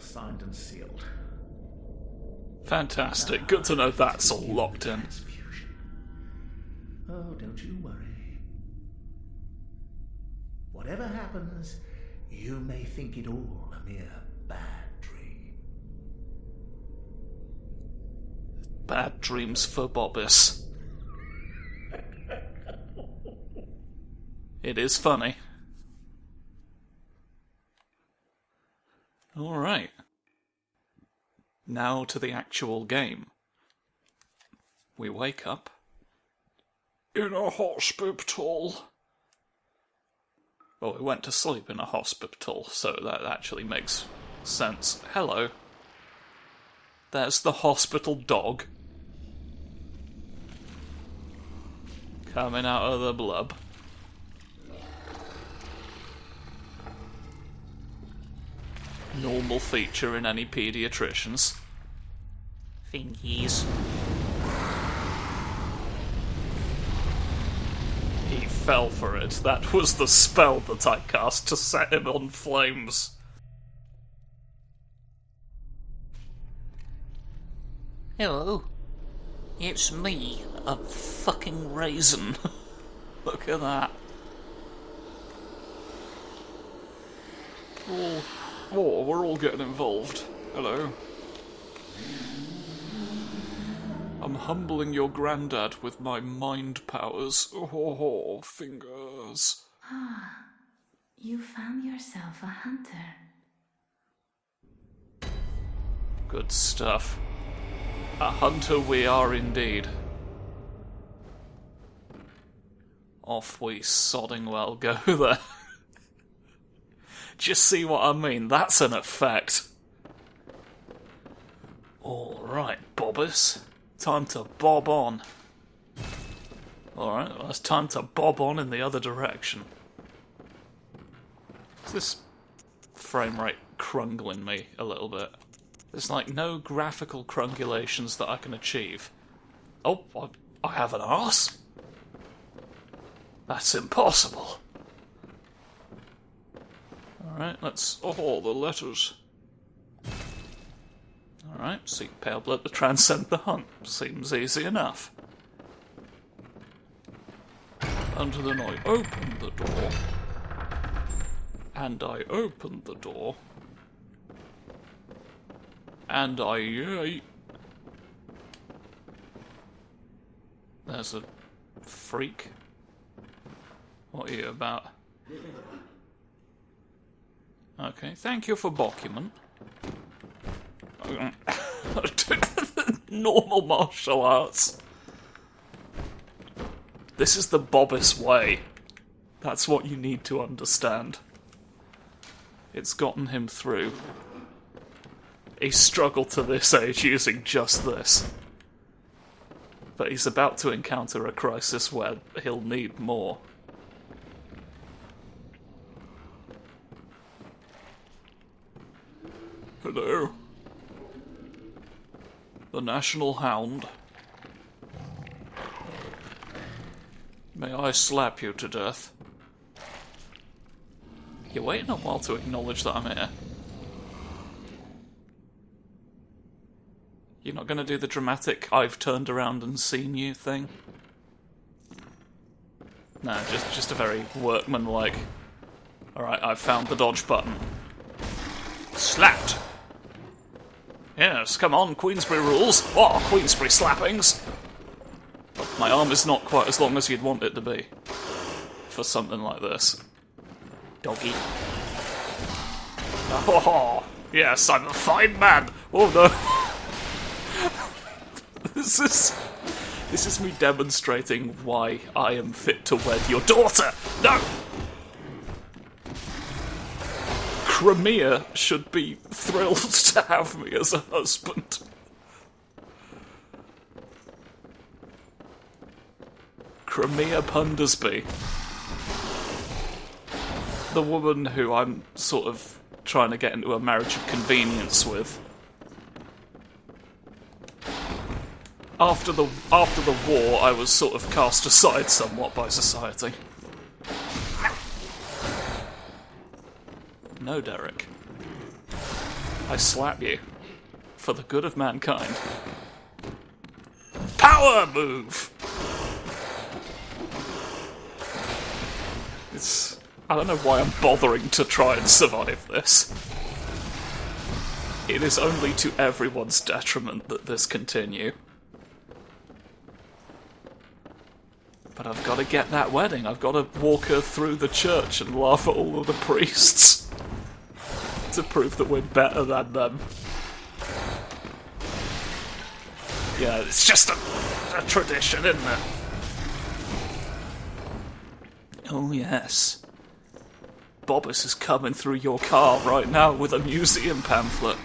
signed and sealed. Fantastic. Good to know that's all locked in. Oh, don't you worry. Whatever happens, you may think it all a mere bad dream. Bad dreams for Bobbis. It is funny. Alright. Now to the actual game. We wake up in a hospital. Well, we went to sleep in a hospital, so that actually makes sense. Hello. There's the hospital dog. Coming out of the blub. Normal feature in any paediatricians. Thingies. He fell for it. That was the spell that I cast to set him on flames. Hello. It's me, a fucking raisin. Look at that. Oh, we're all getting involved. Hello. I'm humbling your granddad with my mind powers. Oh, fingers. Ah, you found yourself a hunter. Good stuff. A hunter we are indeed. Off we sodding well go there. Just see what I mean? That's an effect. Alright, Bobbis. Time to bob on. Alright, well, it's time to bob on in the other direction. Is this frame rate crungling me a little bit? There's like no graphical crungulations that I can achieve. Oh, I have an arse? That's impossible. Alright, let's... Oh, the letters. Alright, seek pale blood to transcend the hunt. Seems easy enough. And then I opened the door. And I opened the door. And I... There's a freak. What are you about? Okay, thank you for document. Normal martial arts. This is the Bobbis way. That's what you need to understand. It's gotten him through. He struggled to this age using just this. But he's about to encounter a crisis where he'll need more. Hello. The National Hound. May I slap you to death? You're waiting a while to acknowledge that I'm here. You're not going to do the dramatic I've turned around and seen you thing? No, just a very workman-like... Alright, I've found the dodge button. Slapped! Yes, come on, Queensbury rules. Oh, Queensbury slappings! My arm is not quite as long as you'd want it to be. For something like this. Doggy. Oh, yes, I'm a fine man! Oh no! This is me demonstrating why I am fit to wed your daughter! No! Crimea should be thrilled to have me as a husband. Crimea Pundersby. The woman who I'm sort of trying to get into a marriage of convenience with. After the war, I was sort of cast aside somewhat by society. No, Derek. I slap you. For the good of mankind. Power move! I don't know why I'm bothering to try and survive this. It is only to everyone's detriment that this continue. But I've got to get that wedding. I've got to walk her through the church and laugh at all of the priests. To prove that we're better than them. Yeah, it's just a tradition, isn't it? Oh yes. Bobbis is coming through your car right now with a museum pamphlet.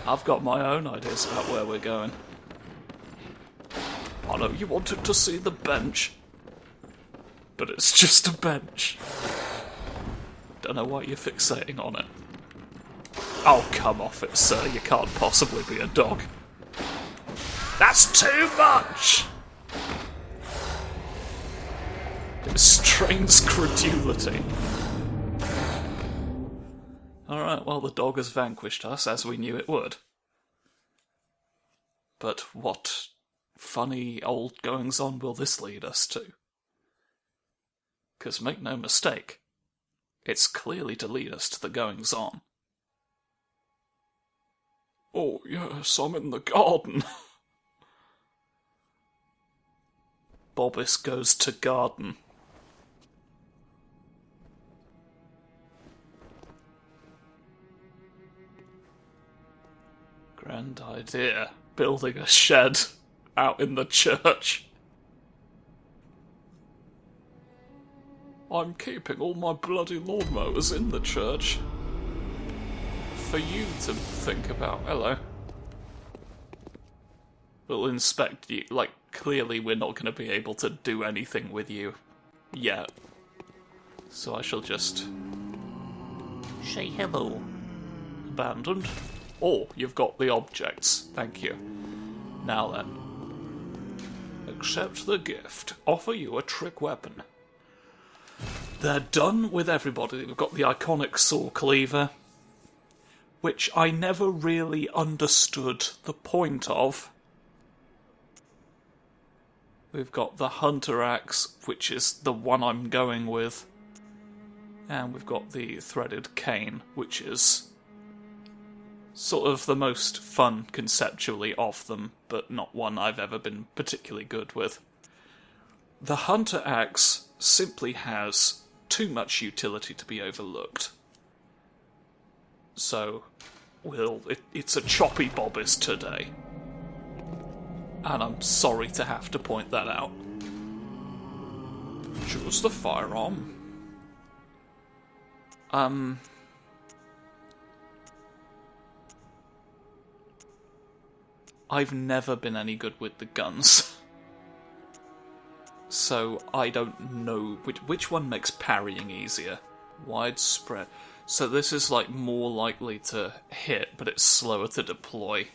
I've got my own ideas about where we're going. I know you wanted to see the bench, but it's just a bench. Don't know why you're fixating on it. Oh, come off it, sir. You can't possibly be a dog. That's too much! It strains credulity. Alright, well, the dog has vanquished us, as we knew it would. But what funny old goings-on will this lead us to? 'Cause make no mistake, it's clearly to lead us to the goings-on. Oh, yes, I'm in the garden. Bobbis goes to garden. Grand idea. Building a shed out in the church. I'm keeping all my bloody lawnmowers in the church. For you to think about. Hello. We'll inspect you. Like, clearly we're not going to be able to do anything with you yet. So I shall just say hello. Abandoned. Oh, you've got the objects. Thank you. Now then. Accept the gift. Offer you a trick weapon. They're done with everybody. We've got the iconic saw cleaver, which I never really understood the point of. We've got the hunter axe, which is the one I'm going with. And we've got the threaded cane, which is sort of the most fun conceptually of them, but not one I've ever been particularly good with. The hunter axe simply has too much utility to be overlooked. So, it's a choppy bobbis today. And I'm sorry to have to point that out. Choose the firearm. I've never been any good with the guns. So I don't know which one makes parrying easier. Widespread. So this is like more likely to hit, but it's slower to deploy.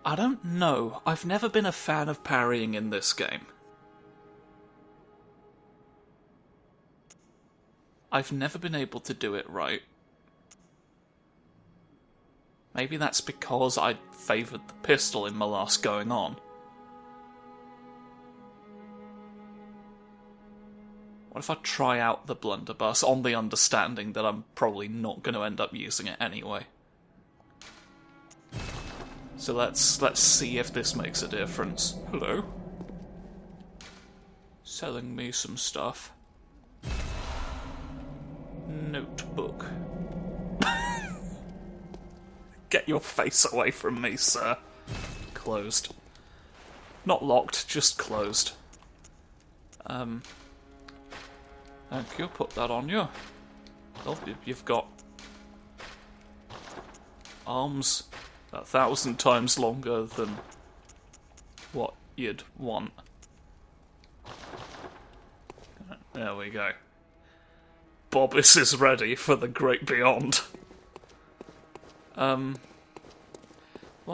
I don't know. I've never been a fan of parrying in this game. I've never been able to do it right. Maybe that's because I favoured the pistol in my last going on. What if I try out the blunderbuss on the understanding that I'm probably not going to end up using it anyway? So let's see if this makes a difference. Hello? Selling me some stuff. Notebook. Get your face away from me, sir. Closed. Not locked, just closed. Thank you, put that on you. Oh, you've got arms 1,000 times longer than what you'd want. There we go. Bobbis is ready for the great beyond. Well,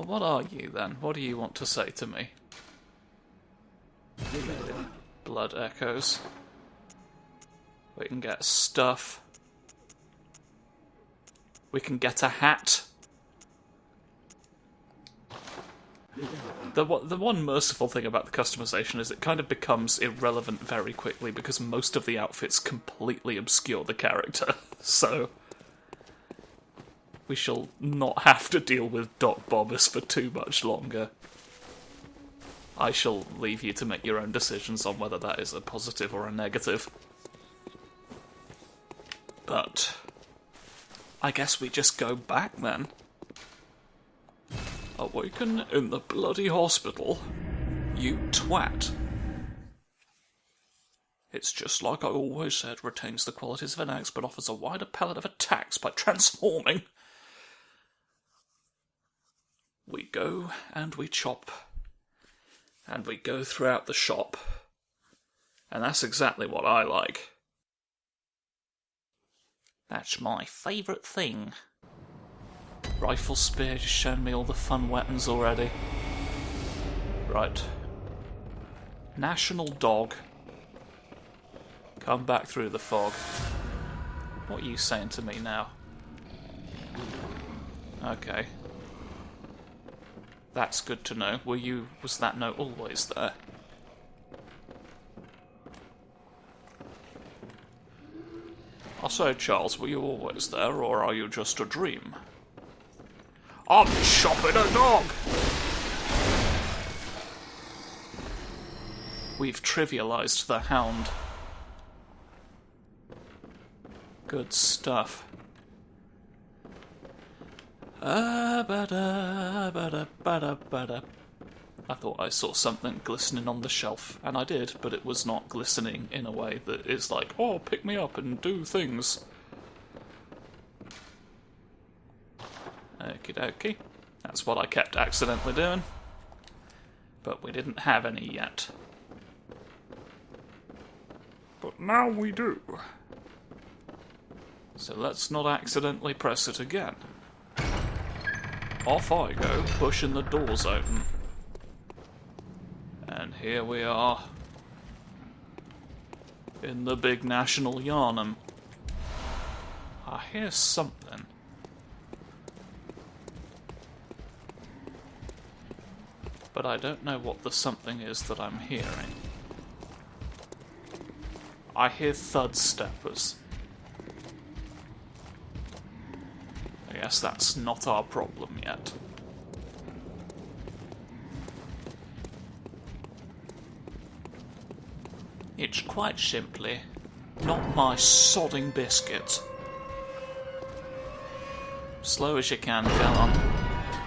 what are you then? What do you want to say to me? Blood echoes. We can get stuff. We can get a hat. The one merciful thing about the customization is it kind of becomes irrelevant very quickly because most of the outfits completely obscure the character. So we shall not have to deal with Doc Bobbers for too much longer. I shall leave you to make your own decisions on whether that is a positive or a negative. But I guess we just go back then. Awaken in the bloody hospital, you twat. It's just like I always said, retains the qualities of an axe but offers a wider palette of attacks by transforming. We go and we chop. And we go throughout the shop. And that's exactly what I like. That's my favourite thing. Rifle spear, just showing me all the fun weapons already. Right. National dog. Come back through the fog. What are you saying to me now? Okay. That's good to know. Was that note always there? I say, Charles, were you always there, or are you just a dream? I'm chopping a dog! We've trivialised the Hound. Good stuff. I thought I saw something glistening on the shelf, and I did, but it was not glistening in a way that is like, oh, pick me up and do things. Okie dokie. That's what I kept accidentally doing. But we didn't have any yet. But now we do. So let's not accidentally press it again. Off I go, pushing the doors open. And here we are. In the big national Yarnum. I hear something. But I don't know what the something is that I'm hearing. I hear thud steppers. I guess that's not our problem yet. It's quite simply not my sodding biscuit. Slow as you can, come on.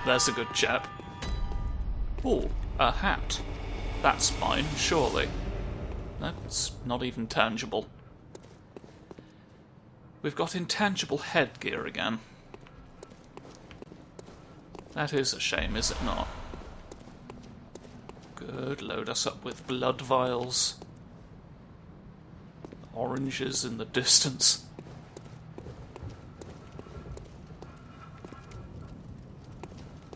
There's a good chap. Oh, a hat. That's mine, surely. No, it's not even tangible. We've got intangible headgear again. That is a shame, is it not? Good, load us up with blood vials. Oranges in the distance.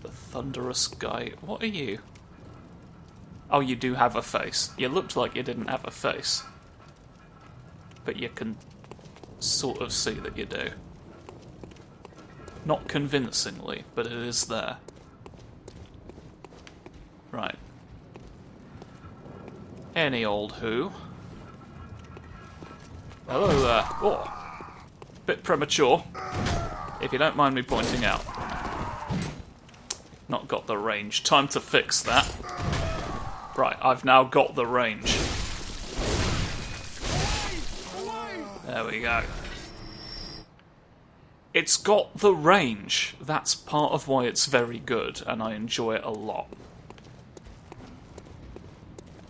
The thunderous guy. What are you? Oh, you do have a face. You looked like you didn't have a face. But you can sort of see that you do. Not convincingly, but it is there. Right. Any old who. Hello there. Oh. Bit premature. If you don't mind me pointing out. Not got the range. Time to fix that. Right, I've now got the range. There we go. It's got the range. That's part of why it's very good, and I enjoy it a lot.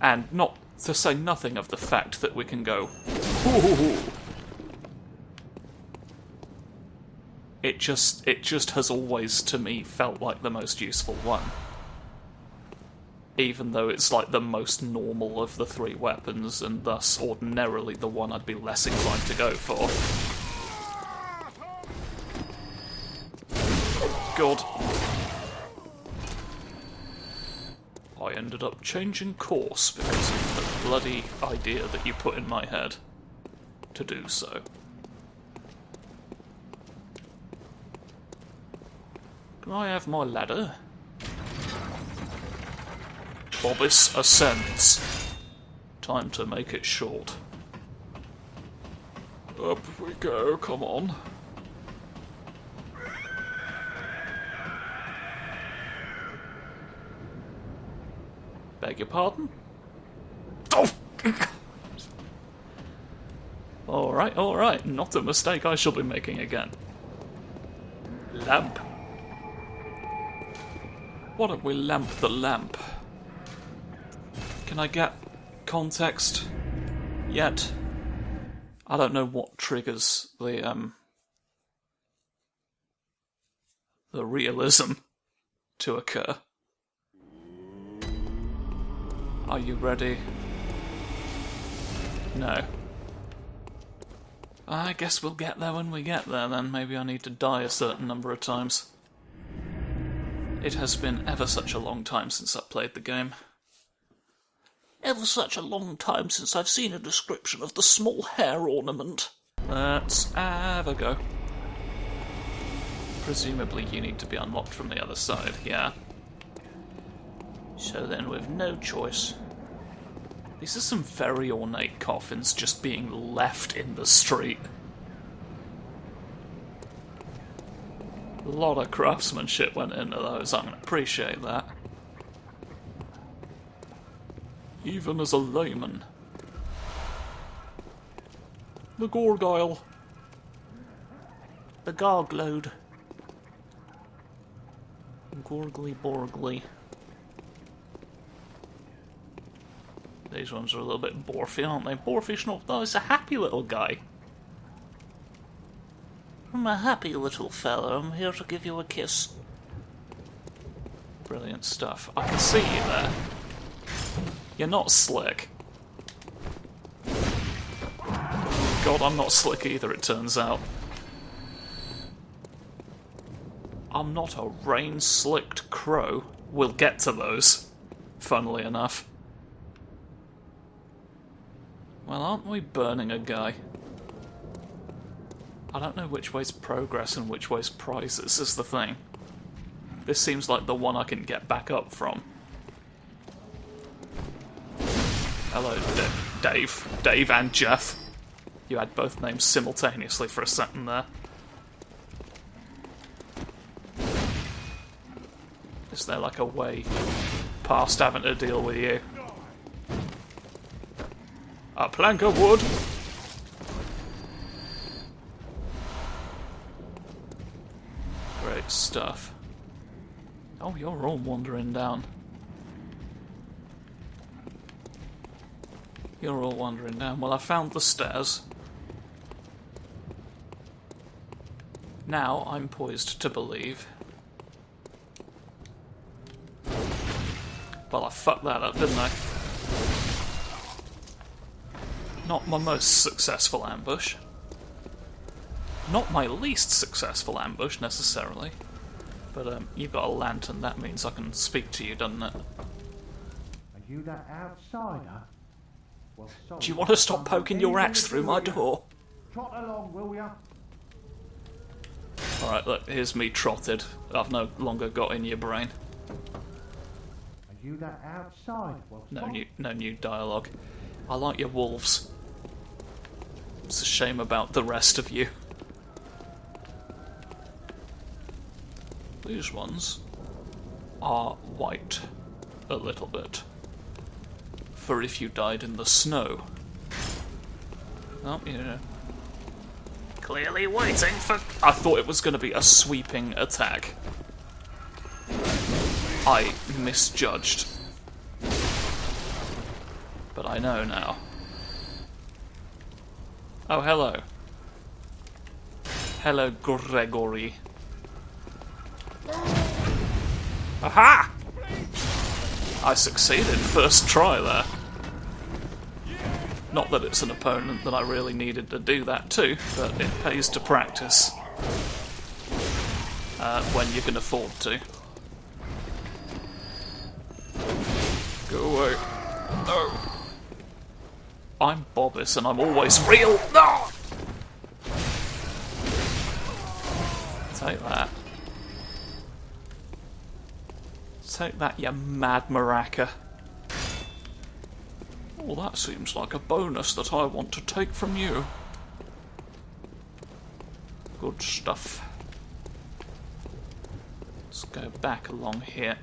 And not to say nothing of the fact that we can go... Ooh. It just has always, to me, felt like the most useful one. Even though it's like the most normal of the three weapons, and thus ordinarily the one I'd be less inclined to go for. God. I ended up changing course because of the bloody idea that you put in my head to do so. Can I have my ladder? Bobbis ascends. Time to make it short. Up we go, come on. Beg your pardon? Oh! Alright, not a mistake I shall be making again. Lamp. Why don't we lamp the lamp? Can I get context yet? I don't know what triggers the realism to occur. Are you ready? No. I guess we'll get there when we get there then. Maybe I need to die a certain number of times. It has been ever such a long time since I've played the game. Ever such a long time since I've seen a description of the small hair ornament. Let's have a go. Presumably you need to be unlocked from the other side, yeah. So then we've no choice. These are some very ornate coffins just being left in the street. A lot of craftsmanship went into those, I can appreciate that. Even as a layman. The Gorgile. The Garglode. Gorgly Borgly. These ones are a little bit Borfy, aren't they? Borfy's not... Oh, it's a happy little guy. I'm a happy little fella. I'm here to give you a kiss. Brilliant stuff. I can see you there. You're not slick. God, I'm not slick either, it turns out. I'm not a rain-slicked crow. We'll get to those, funnily enough. Well, aren't we burning a guy? I don't know which way's progress and which way's prizes, is the thing. This seems like the one I can get back up from. Hello, Dave. Dave and Jeff. You had both names simultaneously for a second there. Is there like a way past having to deal with you? A plank of wood! Great stuff. Oh, you're all wandering down. You're all wandering down. Well, I found the stairs. Now I'm poised to believe. Well, I fucked that up, didn't I? Not my most successful ambush. Not my least successful ambush, necessarily. But, you've got a lantern, that means I can speak to you, doesn't it? Are you that outsider? Well, sorry, do you want to stop poking your axe through my door? Trot along, will ya? Alright, look, here's me trotted. I've no longer got in your brain. Are you that outside? Well, No new dialogue. I like your wolves. It's a shame about the rest of you. These ones are white a little bit. For if you died in the snow. Oh, you know. Clearly waiting for... I thought it was going to be a sweeping attack. I misjudged. But I know now. Oh, hello. Hello, Gregory. Aha! I succeeded, first try there. Not that it's an opponent that I really needed to do that to, but it pays to practice. When you can afford to. Go away. No. I'm Bobbis and I'm always real. No! Take that. Take that, you mad maraca. Oh, that seems like a bonus that I want to take from you. Good stuff. Let's go back along here.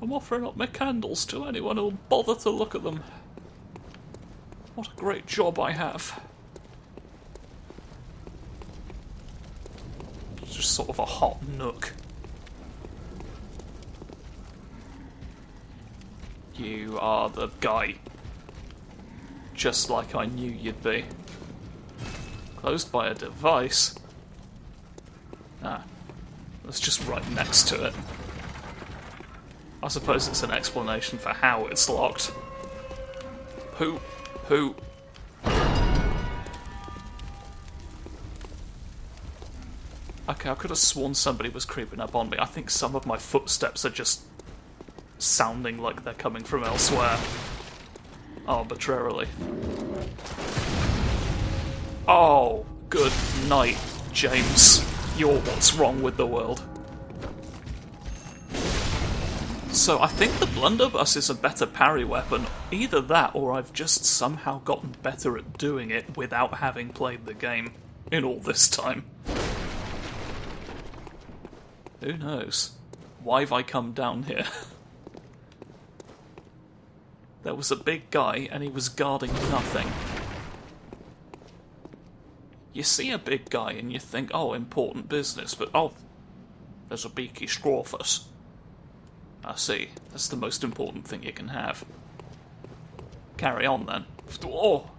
I'm offering up my candles to anyone who'll bother to look at them. What a great job I have. It's just sort of a hot nook. You are the guy. Just like I knew you'd be. Closed by a device? Ah. That's just right next to it. I suppose it's an explanation for how it's locked. Who? Okay, I could have sworn somebody was creeping up on me. I think some of my footsteps are just sounding like they're coming from elsewhere. Arbitrarily. Oh, good night, James. You're what's wrong with the world. So I think the blunderbuss is a better parry weapon. Either that, or I've just somehow gotten better at doing it without having played the game in all this time. Who knows? Why have I come down here? There was a big guy, and he was guarding nothing. You see a big guy, and you think, oh, important business, but oh, there's a beaky strawfuss. I see. That's the most important thing you can have. Carry on, then. Oh!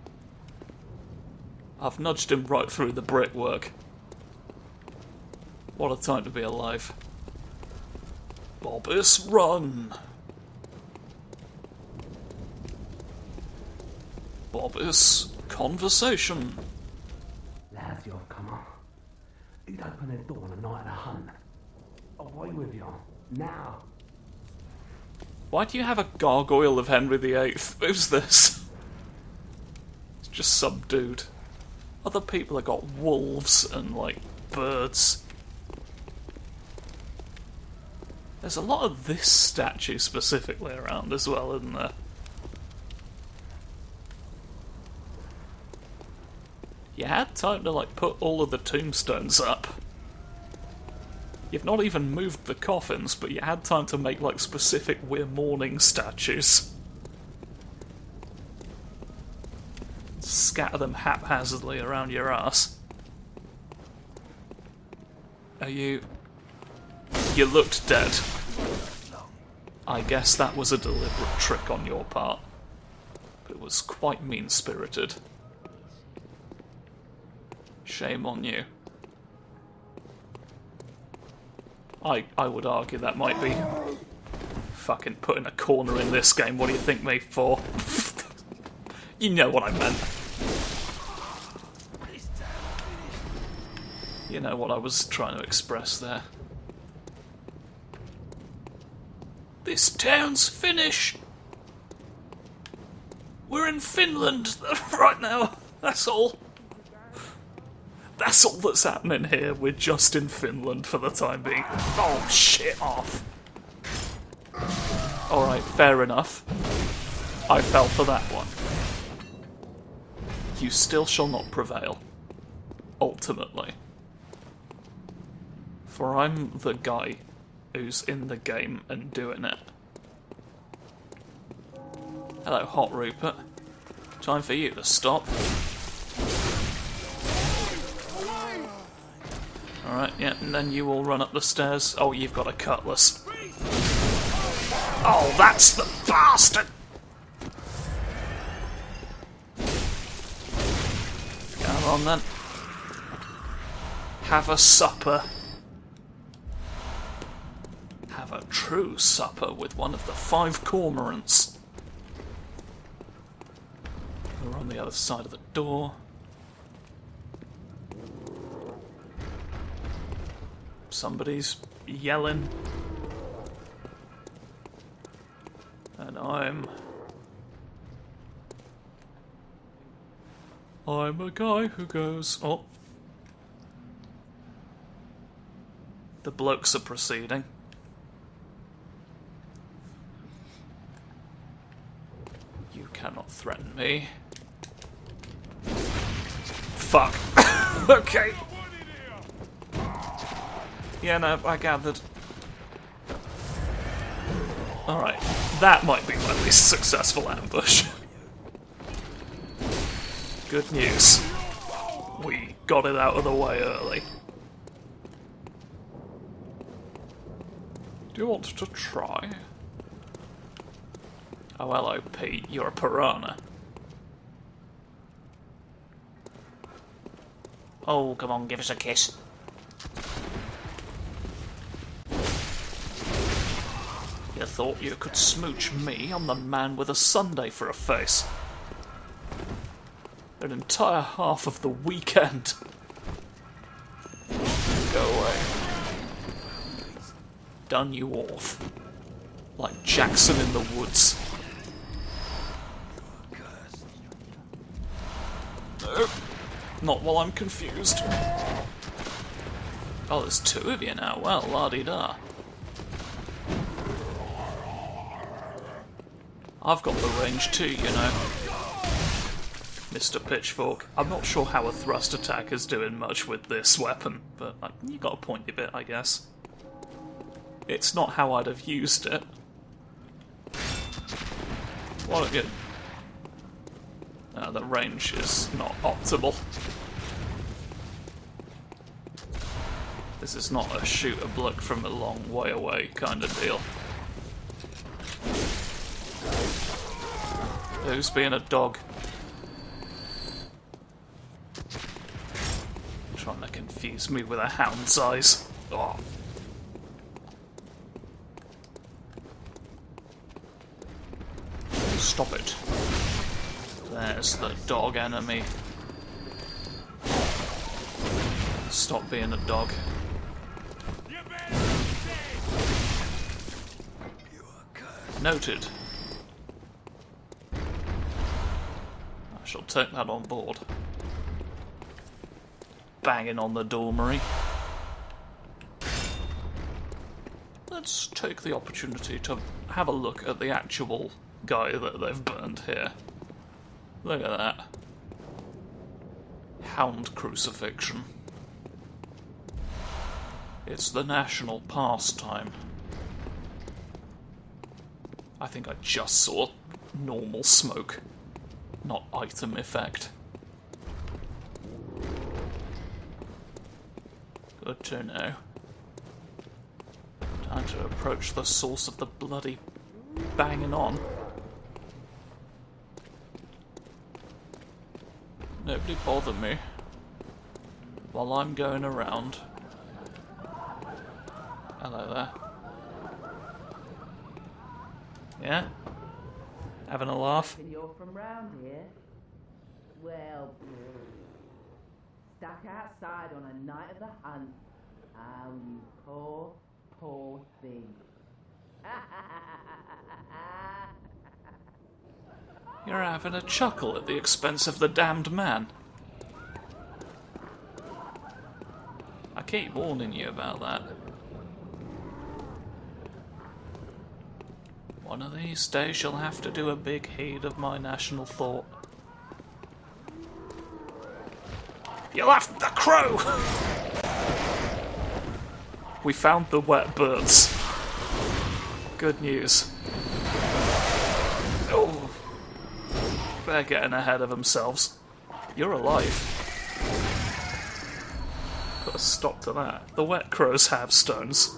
I've nudged him right through the brickwork. What a time to be alive. Bobbis, run! Bobbis, conversation. Lads, you've come on. You'd open the door on a night of a hunt. Away with you. Now. Why do you have a gargoyle of Henry VIII? Who's this? It's just some dude. Other people have got wolves and, like, birds. There's a lot of this statue specifically around as well, isn't there? You had time to, like, put all of the tombstones up. You've not even moved the coffins, but you had time to make, like, specific we're mourning statues. Scatter them haphazardly around your ass. Are you... You looked dead. I guess that was a deliberate trick on your part. But it was quite mean-spirited. Shame on you. I would argue that might be fucking put in a corner in this game. What do you think me for? You know what I meant. You know what I was trying to express there. This town's finished. We're in Finland right now. That's all. That's all that's happening here. We're just in Finland for the time being. Oh, shit off. Alright, fair enough. I fell for that one. You still shall not prevail. Ultimately. For I'm the guy who's in the game and doing it. Hello, Hot Rupert. Time for you to stop. Alright, yeah, and then you all run up the stairs. Oh, you've got a cutlass. Oh, that's the bastard! Come on, then. Have a supper. Have a true supper with one of the 5 cormorants. We're on the other side of the door. Somebody's yelling. And I'm a guy who goes... Oh. The blokes are proceeding. cannot threaten me. Fuck. Okay. Yeah, no, I gathered. Alright, that might be my least successful ambush. Good news. We got it out of the way early. Do you want to try? Oh, hello, Pete. You're a piranha. Oh, come on, give us a kiss. You thought you could smooch me? I'm the man with a Sunday for a face. An entire half of the weekend. Go away. Done you off. Like Jackson in the woods. No. Not while I'm confused. Oh, there's two of you now. Well, la-di-da. I've got the range too, you know. Mr. Pitchfork. I'm not sure how a thrust attack is doing much with this weapon, but you got a pointy bit, I guess. It's not how I'd have used it. What a good... the range is not optimal. This is not a shoot a bloke from a long way away kind of deal. Who's being a dog? Trying to confuse me with a hound's eyes. Oh. Stop it. There's the dog enemy. Stop being a dog. Noted. I shall take that on board. Banging on the dormery. Let's take the opportunity to have a look at the actual guy that they've burned here. Look at that. Hound crucifixion. It's the national pastime. I think I just saw normal smoke, not item effect. Good to know. Time to approach the source of the bloody banging on. Nobody bother me while I'm going around. Hello there. Yeah? Having a laugh? You're from round here? Well, stuck outside on a night of the hunt. Oh, you poor, poor thing. You're having a chuckle at the expense of the damned man. I keep warning you about that. One of these days you'll have to do a big heed of my national thought. You'll have the crow! We found the wet birds. Good news. Oh, they're getting ahead of themselves. You're alive. Put a stop to that. The wet crows have stones.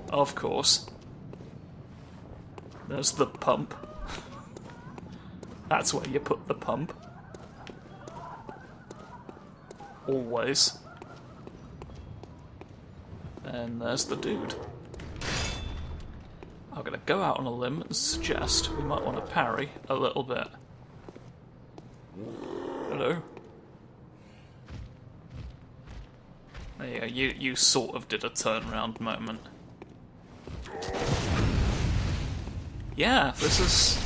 Of course. There's the pump. That's where you put the pump. Always. And there's the dude. I'm gonna go out on a limb and suggest we might want to parry a little bit. Hello? There you go, you sort of did a turnaround moment. Yeah, this is...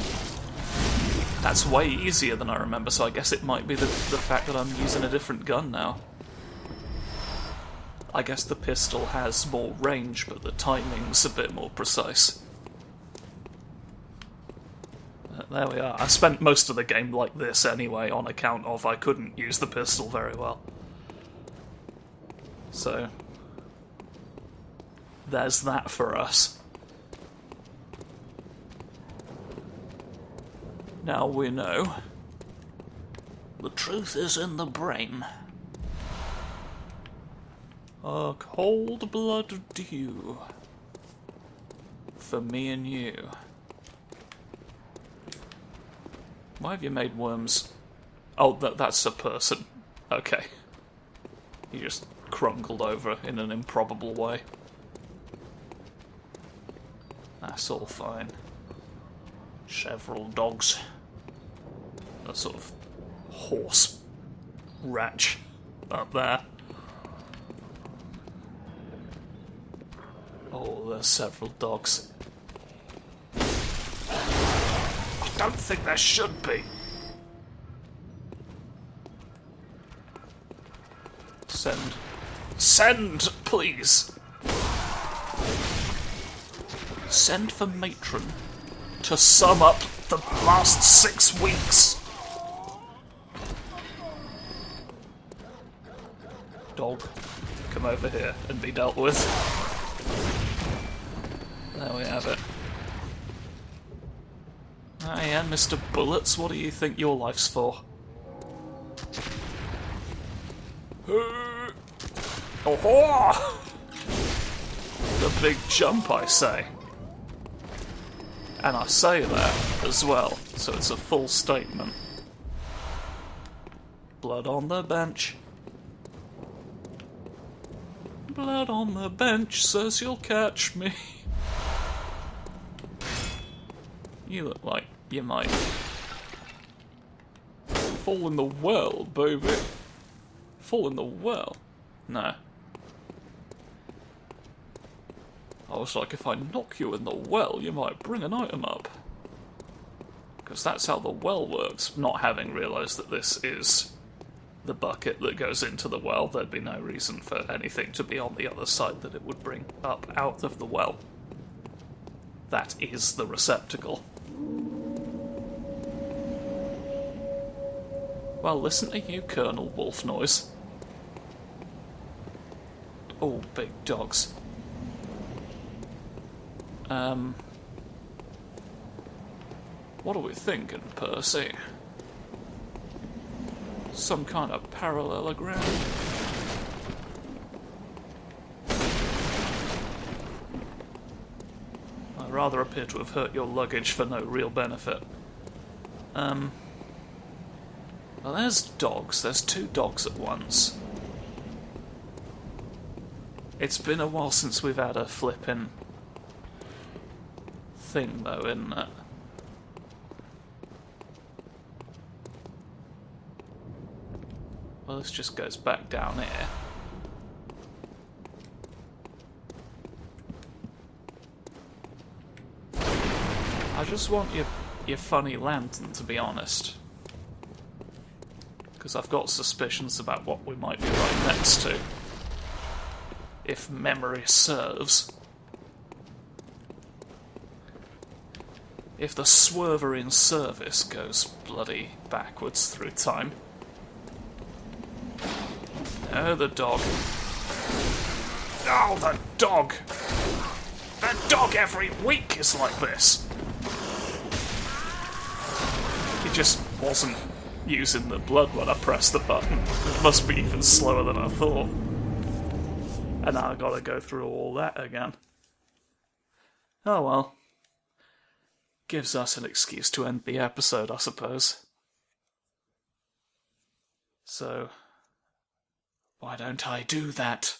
That's way easier than I remember, so I guess it might be the fact that I'm using a different gun now. I guess the pistol has more range, but the timing's a bit more precise. There we are. I spent most of the game like this anyway, on account of I couldn't use the pistol very well. So, there's that for us. Now we know. The truth is in the brain. A cold blood dew. For me and you. Why have you made worms? Oh, that's a person. Okay. He just crumpled over in an improbable way. That's all fine. Several dogs. A sort of horse ratch up there. Oh, there's several dogs. I don't think there should be. Send. Send, please! Send for matron to sum up the last 6 weeks. Dog, come over here and be dealt with. There we have it. Ah yeah, Mr. Bullets, what do you think your life's for? Oh-ho! The big jump, I say. And I say that as well, so it's a full statement. Blood on the bench. Blood on the bench says you'll catch me. You look like you might fall in the well, baby. Fall in the well? No. I was like, if I knock you in the well, you might bring an item up. Because that's how the well works. Not having realised that this is the bucket that goes into the well, there'd be no reason for anything to be on the other side that it would bring up out of the well. That is the receptacle. Well, listen to you, Colonel Wolf Noise. Oh, big dogs. What are we thinking, Percy? Some kind of parallelogram? I rather appear to have hurt your luggage for no real benefit. Well, there's dogs. There's 2 dogs at once. It's been a while since we've had a flippin' thing, though, isn't it? Well, this just goes back down here. I just want your funny lantern, to be honest. Because I've got suspicions about what we might be right next to. If memory serves. If the swerver in service goes bloody backwards through time. Oh, the dog. Oh, the dog! The dog every week is like this! He just wasn't using the blood when I pressed the button. It must be even slower than I thought. And now I've got to go through all that again. Oh well. Gives us an excuse to end the episode, I suppose. So, why don't I do that?